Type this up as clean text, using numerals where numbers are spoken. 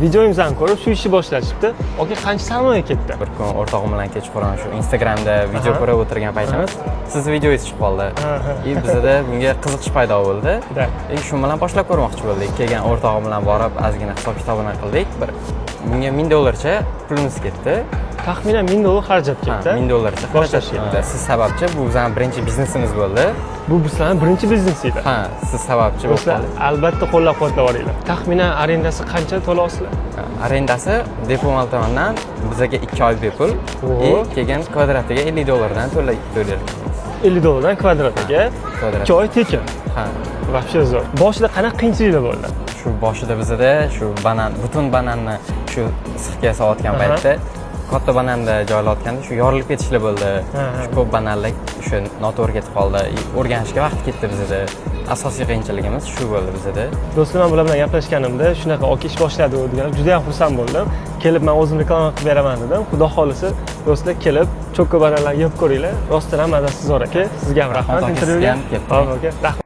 videomizni ko'rib shu ishni boshlashibdi. Aka qancha sarmoya ketdi? Bir kun o'rtog'im bilan kechqurun shu Instagramda video ko'rib o'tirgan paytimiz sizni videongiz chiqib qoldi. Bizda bunga qiziqish paydo bo'ldi. Shu bilan boshlab ko'rmoqchi bo'ldik. Kelgan o'rtog'im bilan borib ozgina hisob kitobini qildik. Bunga $1000 pulimiz ketdi. Taxminan $1000 xarajat ketdi. $1000 boshlash ketdi. Siz sababchi bu bizning birinchi biznesimiz bo'ldi. Bu bizning birinchi biznes edi. Ha, siz sababchi bo'ldi. Albatta qo'llab-quvvatlab yuboringlar. Taxminan arendasi qancha to'layapsizlar? Arendasi Depomal tomonidan bizga 2 oy bepul, keyin kvadratiga $50 dan to'layapmiz. $50 kvadratiga 2 oy tekin. Ha, вообще zo'r. Boshida qanaqa qiyinchiliklar bo'ldi? Shu boshida bizda shu butun bananni shu sixga solayotgan paytda katta bananda joylayotganda shu yorilib ketishlar bo'ldi. Shu ko'p bananlar shu noto'g'ri ketib qoldi. O'rganishga vaqt ketdi bizda. Asosiy qiyinchiligimiz shu bo'ldi bizda. Do'stlar, men bular bilan gaplashganimda shunaqa aka ish boshladi degan juda ham xursand bo'ldim. Kelib men o'zim reklama qilib beraman dedim. Xudo xolisa do'stlar kelib cho'kka bananlarni yeb ko'ringlar. Rostdan ham mazasi zo'r aka. Sizga ham rahmat intervyuga. Hop aka.